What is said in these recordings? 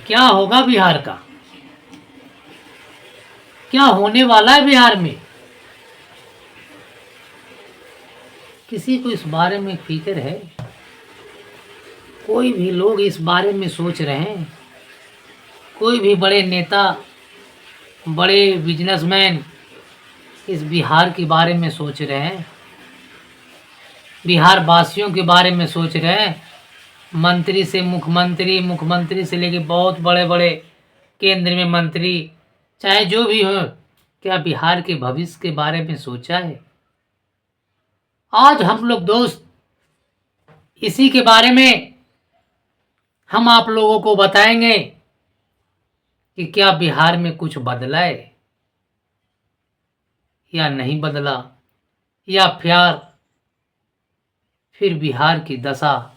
क्या होगा बिहार का, क्या होने वाला है बिहार में, किसी को इस बारे में फिक्र है? कोई भी लोग इस बारे में सोच रहे हैं? कोई भी बड़े नेता, बड़े बिजनेसमैन इस बिहार के बारे में सोच रहे हैं? बिहार वासियों के बारे में सोच रहे हैं? मंत्री से मुख्यमंत्री, मुख्यमंत्री से लेके बहुत बड़े बड़े केंद्र में मंत्री, चाहे जो भी हो, क्या बिहार के भविष्य के बारे में सोचा है? आज हम लोग दोस्त इसी के बारे में हम आप लोगों को बताएंगे कि क्या बिहार में कुछ बदला है या नहीं बदला, या फिर बिहार की दशा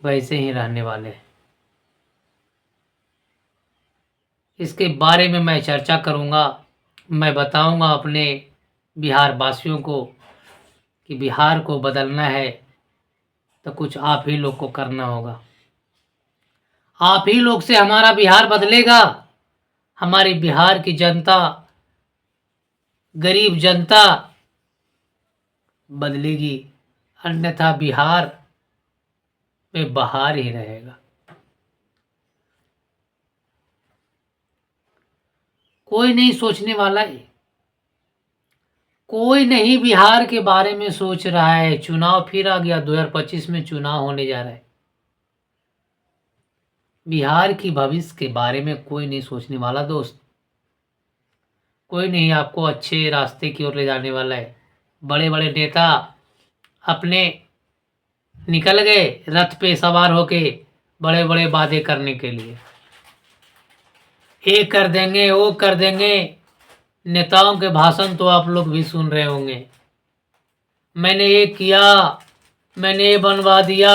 वैसे ही रहने वाले हैं। इसके बारे में मैं चर्चा करूंगा। मैं बताऊंगा अपने बिहार वासियों को कि बिहार को बदलना है तो कुछ आप ही लोग को करना होगा। आप ही लोग से हमारा बिहार बदलेगा। हमारी बिहार की जनता, गरीब जनता बदलेगी, अन्यथा बिहार में बहार ही रहेगा। कोई नहीं सोचने वाला है, कोई नहीं बिहार के बारे में सोच रहा है। चुनाव फिर आ गया, 2025 में चुनाव होने जा रहा है। बिहार की भविष्य के बारे में कोई नहीं सोचने वाला दोस्त। कोई नहीं आपको अच्छे रास्ते की ओर ले जाने वाला है। बड़े बड़े नेता अपने निकल गए रथ पे सवार होके बड़े बड़े वादे करने के लिए, ये कर देंगे वो कर देंगे। नेताओं के भाषण तो आप लोग भी सुन रहे होंगे, मैंने ये किया, मैंने ये बनवा दिया,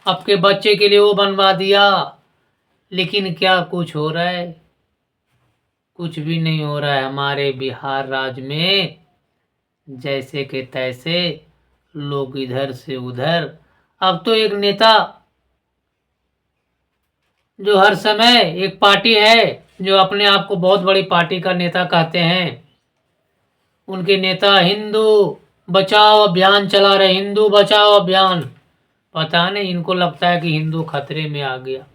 आपके बच्चे के लिए वो बनवा दिया। लेकिन क्या कुछ हो रहा है? कुछ भी नहीं हो रहा है। हमारे बिहार राज्य में जैसे के तैसे लोग इधर से उधर। अब तो एक नेता जो हर समय, एक पार्टी है जो अपने आप को बहुत बड़ी पार्टी का नेता कहते हैं, उनके नेता हिंदू बचाओ अभियान चला रहे, हिंदू बचाओ अभियान। पता नहीं इनको लगता है कि हिंदू खतरे में आ गया।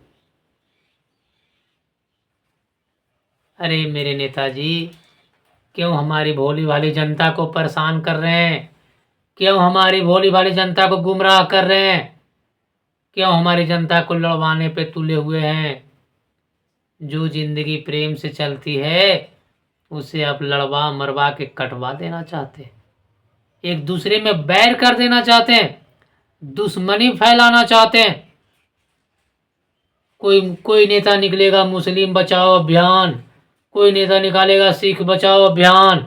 अरे मेरे नेताजी, क्यों हमारी भोली भाली जनता को परेशान कर रहे हैं? क्यों हमारी भोली भाली जनता को गुमराह कर रहे हैं? क्यों हमारी जनता को लड़वाने पे तुले हुए हैं? जो जिंदगी प्रेम से चलती है उसे आप लड़वा मरवा के कटवा देना चाहते हैं, एक दूसरे में बैर कर देना चाहते हैं, दुश्मनी फैलाना चाहते हैं। कोई कोई नेता निकलेगा मुस्लिम बचाओ अभियान, कोई नेता निकालेगा सिख बचाओ अभियान।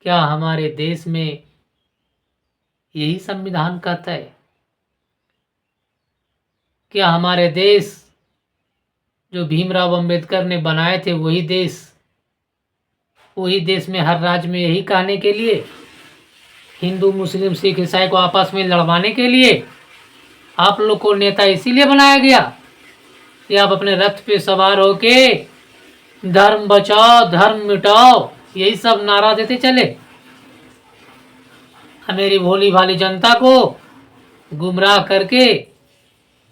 क्या हमारे देश में यही संविधान कहता है? क्या हमारे देश जो भीमराव अंबेडकर ने बनाए थे वही देश में हर राज्य में यही कहने के लिए, हिंदू मुस्लिम सिख ईसाई को आपस में लड़वाने के लिए आप लोग को नेता इसीलिए बनाया गया कि आप अपने रथ पे सवार होके धर्म बचाओ धर्म मिटाओ यही सब नारा देते चले, मेरी भोली भाली जनता को गुमराह करके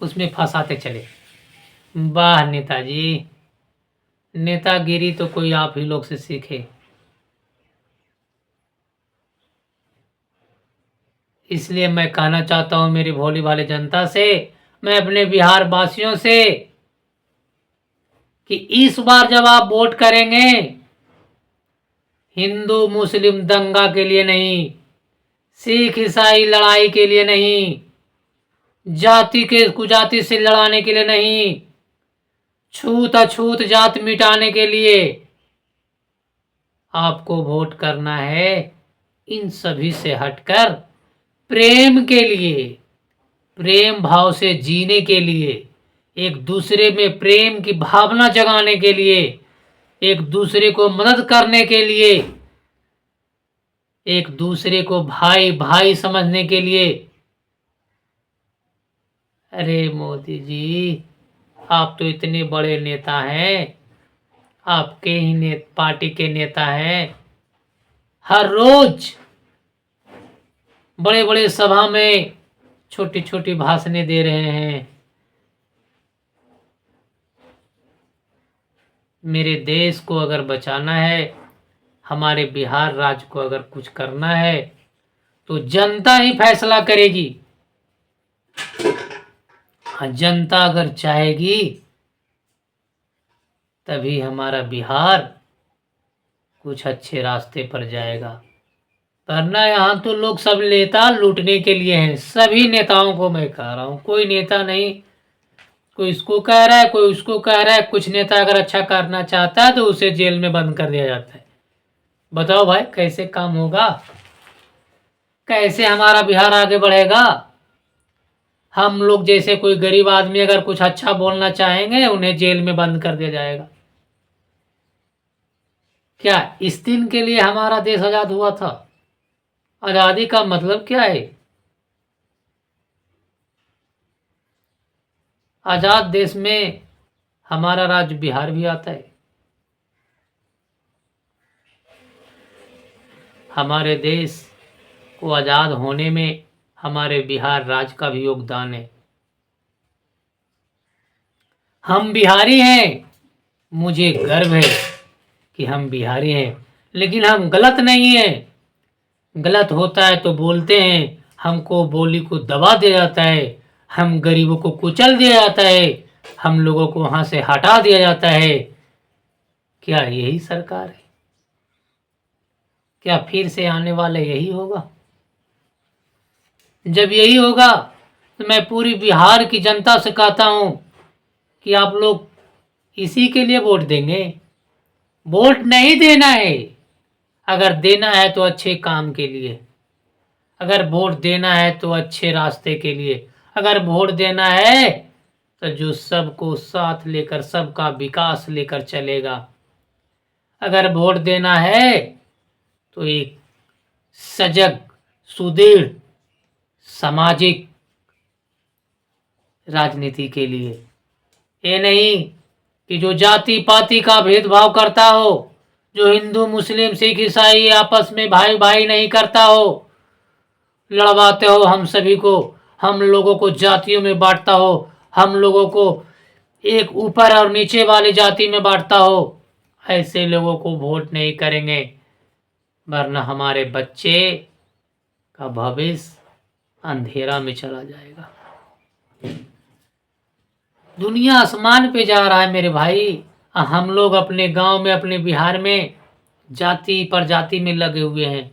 उसमें फंसाते चले। वाह नेताजी, नेतागिरी तो कोई आप ही लोग से सीखे। इसलिए मैं कहना चाहता हूं मेरी भोली भाली जनता से, मैं अपने बिहार वासियों से, कि इस बार जब आप वोट करेंगे, हिंदू मुस्लिम दंगा के लिए नहीं, सिख ईसाई लड़ाई के लिए नहीं, जाति के कुजाति से लड़ाने के लिए नहीं, छूत अछूत जात मिटाने के लिए आपको वोट करना है। इन सभी से हटकर प्रेम के लिए, प्रेम भाव से जीने के लिए, एक दूसरे में प्रेम की भावना जगाने के लिए, एक दूसरे को मदद करने के लिए, एक दूसरे को भाई भाई समझने के लिए। अरे मोदी जी, आप तो इतने बड़े नेता हैं, आपके ही पार्टी के नेता हैं। हर रोज बड़े बड़े सभा में छोटी छोटी भाषणें दे रहे हैं। मेरे देश को अगर बचाना है, हमारे बिहार राज्य को अगर कुछ करना है, तो जनता ही फैसला करेगी। जनता अगर चाहेगी तभी हमारा बिहार कुछ अच्छे रास्ते पर जाएगा। वरना यहाँ तो लोग सब नेता लूटने के लिए हैं। सभी नेताओं को मैं कह रहा हूँ, कोई नेता नहीं, कोई इसको कह रहा है, कोई उसको कह रहा है। कुछ नेता अगर अच्छा करना चाहता है तो उसे जेल में बंद कर दिया जाता है। बताओ भाई, कैसे काम होगा? कैसे हमारा बिहार आगे बढ़ेगा? हम लोग जैसे कोई गरीब आदमी अगर कुछ अच्छा बोलना चाहेंगे, उन्हें जेल में बंद कर दिया जाएगा। क्या इस दिन के लिए हमारा देश आजाद हुआ था? आजादी का मतलब क्या है? आजाद देश में हमारा राज्य बिहार भी आता है। हमारे देश को आजाद होने में हमारे बिहार राज्य का भी योगदान है। हम बिहारी हैं, मुझे गर्व है कि हम बिहारी हैं, लेकिन हम गलत नहीं हैं। गलत होता है तो बोलते हैं, हमको बोली को दबा दिया जाता है, हम गरीबों को कुचल दिया जाता है, हम लोगों को वहां से हटा दिया जाता है। क्या यही सरकार है? क्या फिर से आने वाला यही होगा? जब यही होगा तो मैं पूरी बिहार की जनता से कहता हूं कि आप लोग इसी के लिए वोट देंगे। वोट नहीं देना है। अगर देना है तो अच्छे काम के लिए, अगर वोट देना है तो अच्छे रास्ते के लिए, अगर वोट देना है तो जो सबको साथ लेकर, सबका विकास लेकर चलेगा। अगर वोट देना है तो एक सजग, सुदृढ़, सामाजिक राजनीति के लिए। ये नहीं कि जो जाति पाति का भेदभाव करता हो, जो हिंदू मुस्लिम सिख ईसाई आपस में भाई भाई नहीं करता हो, लड़वाते हो हम सभी को, हम लोगों को जातियों में बांटता हो, हम लोगों को एक ऊपर और नीचे वाली जाति में बांटता हो। ऐसे लोगों को वोट नहीं करेंगे, वरना हमारे बच्चे का भविष्य अंधेरा में चला जाएगा। दुनिया आसमान पे जा रहा है मेरे भाई। हम लोग अपने गांव में, अपने बिहार में जाति पर जाति में लगे हुए हैं।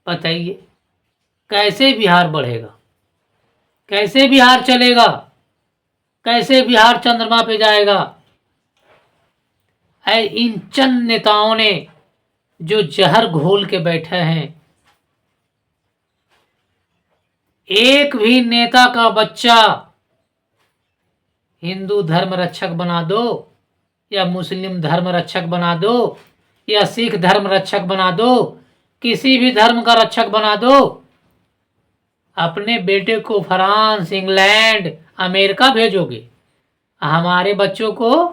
बताइए कैसे बिहार बढ़ेगा? कैसे बिहार चलेगा? कैसे बिहार चंद्रमा पे जाएगा? इन चंद नेताओं ने जो जहर घोल के बैठे हैं। एक भी नेता का बच्चा हिंदू धर्म रक्षक बना दो, या मुस्लिम धर्म रक्षक बना दो, या सिख धर्म रक्षक बना दो, किसी भी धर्म का रक्षक बना दो, अपने बेटे को फ्रांस, इंग्लैंड, अमेरिका भेजोगे, हमारे बच्चों को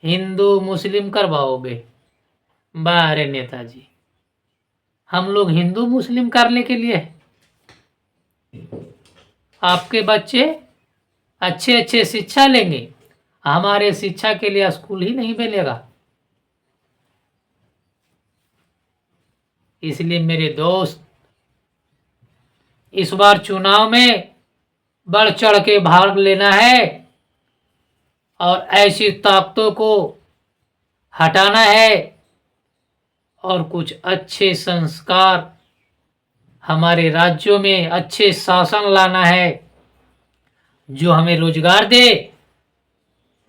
हिंदू मुस्लिम करवाओगे। बारे नेताजी, हम लोग हिंदू मुस्लिम करने के लिए, आपके बच्चे अच्छे अच्छे शिक्षा लेंगे, हमारे शिक्षा के लिए स्कूल ही नहीं मिलेगा। इसलिए मेरे दोस्त, इस बार चुनाव में बढ़ चढ़ के भाग लेना है और ऐसी ताकतों को हटाना है और कुछ अच्छे संस्कार हमारे राज्यों में, अच्छे शासन लाना है, जो हमें रोजगार दे,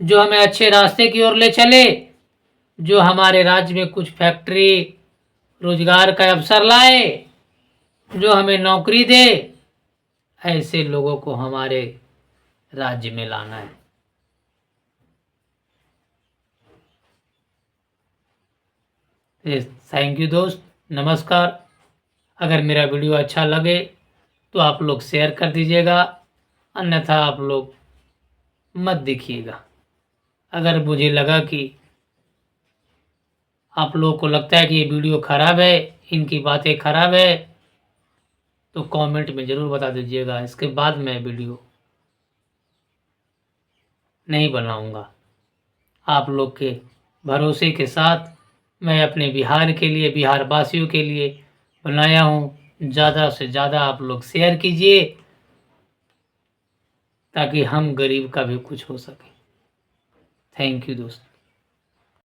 जो हमें अच्छे रास्ते की ओर ले चले, जो हमारे राज्य में कुछ फैक्ट्री, रोजगार का अवसर लाए, जो हमें नौकरी दे। ऐसे लोगों को हमारे राज्य में लाना है। थैंक यू दोस्त, नमस्कार। अगर मेरा वीडियो अच्छा लगे तो आप लोग शेयर कर दीजिएगा अन्यथा आप लोग मत देखिएगा। अगर मुझे लगा कि आप लोगों को लगता है कि ये वीडियो खराब है, इनकी बातें खराब है, तो कमेंट में ज़रूर बता दीजिएगा। इसके बाद मैं वीडियो नहीं बनाऊंगा। आप लोग के भरोसे के साथ मैं अपने बिहार के लिए, बिहार वासियों के लिए बनाया हूँ। ज़्यादा से ज़्यादा आप लोग शेयर कीजिए ताकि हम गरीब का भी कुछ हो सके। थैंक यू दोस्त।